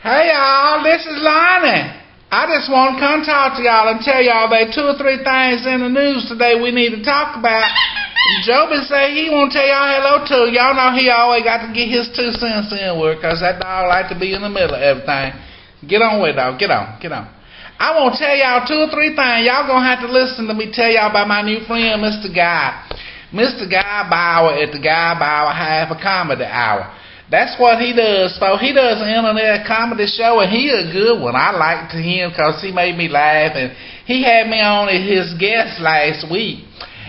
Hey y'all, this is Lonnie. I just want to come talk to y'all and tell y'all there are 2 or 3 things in the news today we need to talk about. Joby say he want to tell y'all hello too. Y'all know he always got to get his 2 cents in work because that dog like to be in the middle of everything. Get on with it, dog. Get on. I want to tell y'all 2 or 3 things. Y'all going to have to listen to me tell y'all about my new friend, Mr. Guy. Mr. Guy Bauer at the Guy Bauer Half a Comedy Hour. That's what he does. So he does an internet comedy show, and he a good one. I liked him because he made me laugh, and he had me on as his guest last week.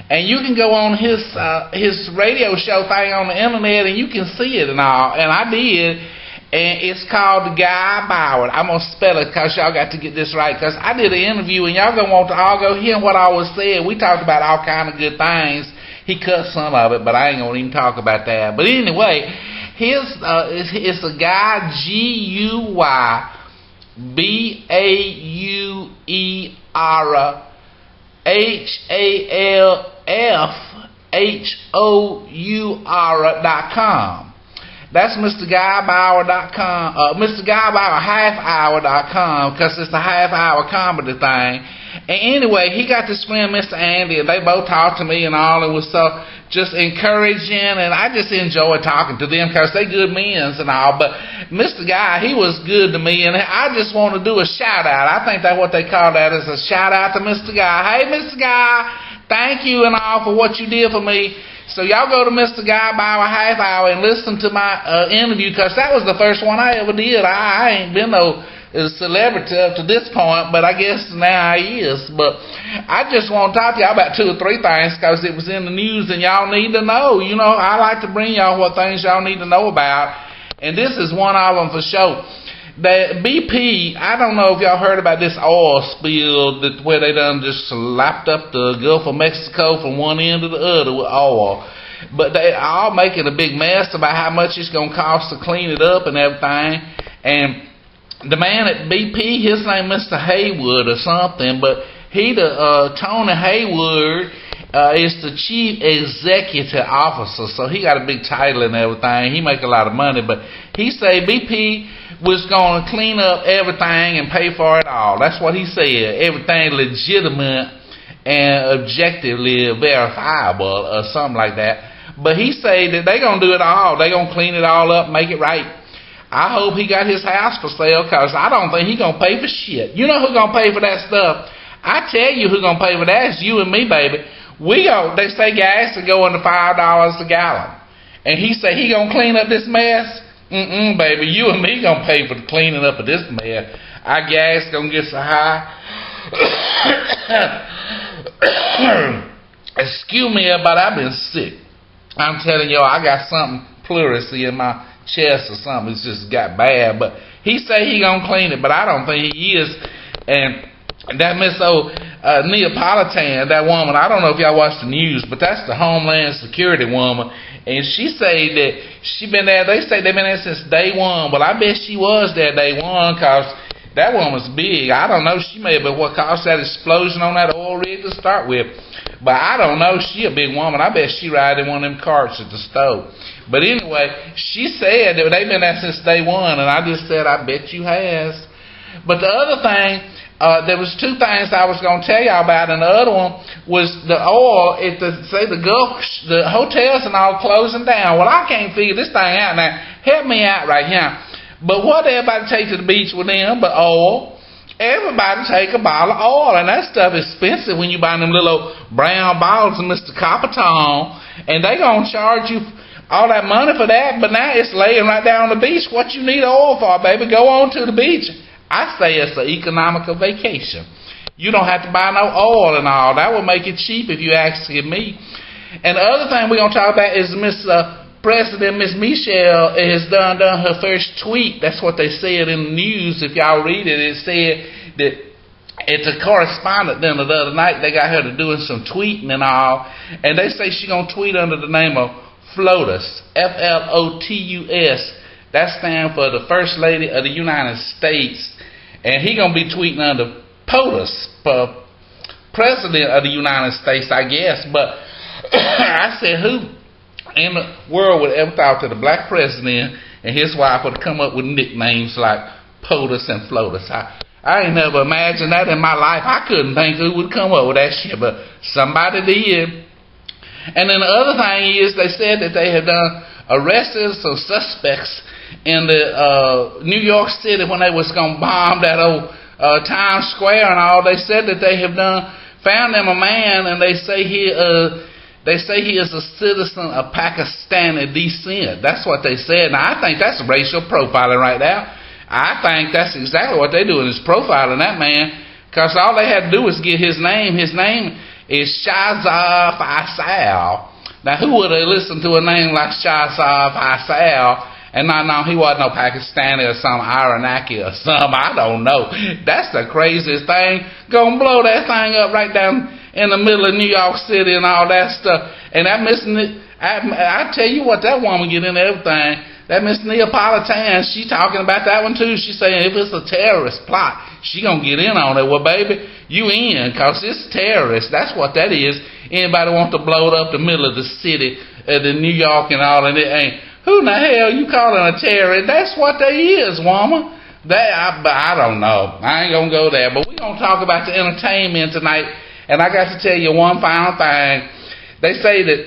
And you can go on his radio show thing on the internet, and you can see it and all. And I did, and it's called The Guy Bauer. I'm going to spell it because y'all got to get this right, because I did an interview, and y'all going to want to all go hear what I was saying. We talked about all kind of good things. He cut some of it, but I ain't going to even talk about that. But anyway, it's a guy, GUYBAUERHALFHOUR.com. That's MrGuyBauer.com, MrGuyBauerHalfHour.com, because it's a half-hour comedy thing. And anyway, he got this friend, Mr. Andy, and they both talked to me and all. It was so just encouraging, and I just enjoy talking to them because they good men and all. But Mr. Guy, he was good to me, and I just want to do a shout-out. I think that's what they call that, is a shout-out to Mr. Guy. Hey, Mr. Guy, thank you and all for what you did for me. So y'all go to Mr. Guy Bauer Half Hour and listen to my interview, because that was the first one I ever did. I ain't been no celebrity up to this point, but I guess now I is. But I just want to talk to y'all about 2 or 3 things because it was in the news and y'all need to know. You know, I like to bring y'all what things y'all need to know about, and this is one of them for sure. The BP, I don't know if y'all heard about this oil spill where they done just slapped up the Gulf of Mexico from one end to the other with oil. But they all making a big mess about how much it's going to cost to clean it up and everything. And the man at BP, his name Mr. Haywood or something, but Tony Haywood is the chief executive officer, so he got a big title and everything. He make a lot of money, but he say BP was going to clean up everything and pay for it all. That's what he said. Everything legitimate and objectively verifiable or something like that. But he said that they going to do it all. They going to clean it all up, make it right. I hope he got his house for sale, because I don't think he going to pay for shit. You know who going to pay for that stuff? I tell you who going to pay for that. It's you and me, baby. They say gas is going to $5 a gallon. And he say he going to clean up this mess? Baby, you and me gonna pay for the cleaning up of this mess. Our gas gonna get so high. Excuse me, but I've been sick. I'm telling y'all, I got something pleurisy in my chest or something. It's just got bad. But he say he gonna clean it, but I don't think he is. And that Miss Neapolitan, that woman, I don't know if y'all watch the news, but that's the Homeland Security woman. And she say that she been there, they say they've been there since day one. Well, I bet she was there day one, because that one was big. I don't know, she may have been what caused that explosion on that oil rig to start with. But I don't know, she a big woman. I bet she ride in one of them carts at the stove. But anyway, she said that they've been there since day one, and I just said, I bet you has. But the other thing, there was 2 things I was going to tell y'all about, and the other one was the oil. The hotels and all closing down. Well, I can't figure this thing out now. Help me out right here. But what everybody take to the beach with them but oil? Everybody take a bottle of oil, and that stuff is expensive when you buy them little brown bottles of Mr. Coppertone, and they going to charge you all that money for that, but now it's laying right down on the beach. What you need oil for, baby? Go on to the beach. I say it's an economical vacation. You don't have to buy no oil and all. That would make it cheap if you ask me. And the other thing we're going to talk about is President Miss Michelle has done her first tweet. That's what they said in the news. If y'all read it, it said that it's a correspondent then the other night. They got her to doing some tweeting and all. And they say she's going to tweet under the name of FLOTUS, FLOTUS. That stands for the First Lady of the United States. And he going to be tweeting under POTUS, for President of the United States, I guess. But I said, who in the world would ever thought that a black president and his wife would come up with nicknames like POTUS and FLOTUS. I ain't never imagined that in my life. I couldn't think who would come up with that shit, but somebody did. And then the other thing is, they said that they have arrested some suspects in the New York City when they was going to bomb that old Times Square and all. They said that they have found them a man, and they say he is a citizen of Pakistani descent. That's what they said. Now, I think that's racial profiling right now. I think that's exactly what they're doing, is profiling that man, because all they had to do was get his name. His name is Shahzad Faisal. Now, who would have listened to a name like Shahzad Faisal and not know he wasn't no Pakistani or some Iraqi or some? I don't know. That's the craziest thing. Gonna blow that thing up right down in the middle of New York City and all that stuff. And that Miss, I tell you what, that woman get into everything. That Miss Neapolitan, she talking about that one too. She saying if it's a terrorist plot, she gonna get in on it. Well, baby, you in, cause it's terrorist. That's what that is. Anybody want to blow it up the middle of the city, the New York and all, and it ain't. Who in the hell you calling a terrorist? That's what they is, woman. I don't know. I ain't gonna go there. But we gonna talk about the entertainment tonight. And I got to tell you one final thing. They say that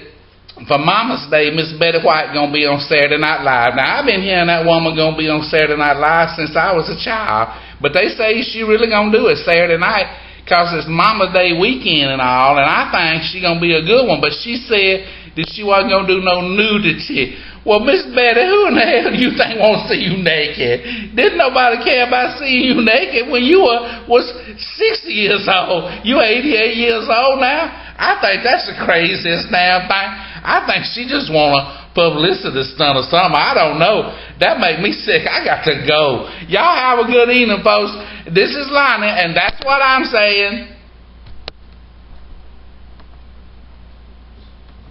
for Mama's Day, Miss Betty White gonna be on Saturday Night Live. Now, I've been hearing that woman gonna be on Saturday Night Live since I was a child, but they say she really gonna do it Saturday night, cause it's Mama's Day weekend and all, and I think she gonna be a good one. But she said that she wasn't gonna do no nudity. Well, Miss Betty, who in the hell do you think won't see you naked? Didn't nobody care about seeing you naked when you was 60 years old? You 88 years old now? I think that's the craziest damn thing. I think she just want a publicity stunt or something. I don't know. That make me sick. I got to go. Y'all have a good evening, folks. This is Lonnie, and that's what I'm saying.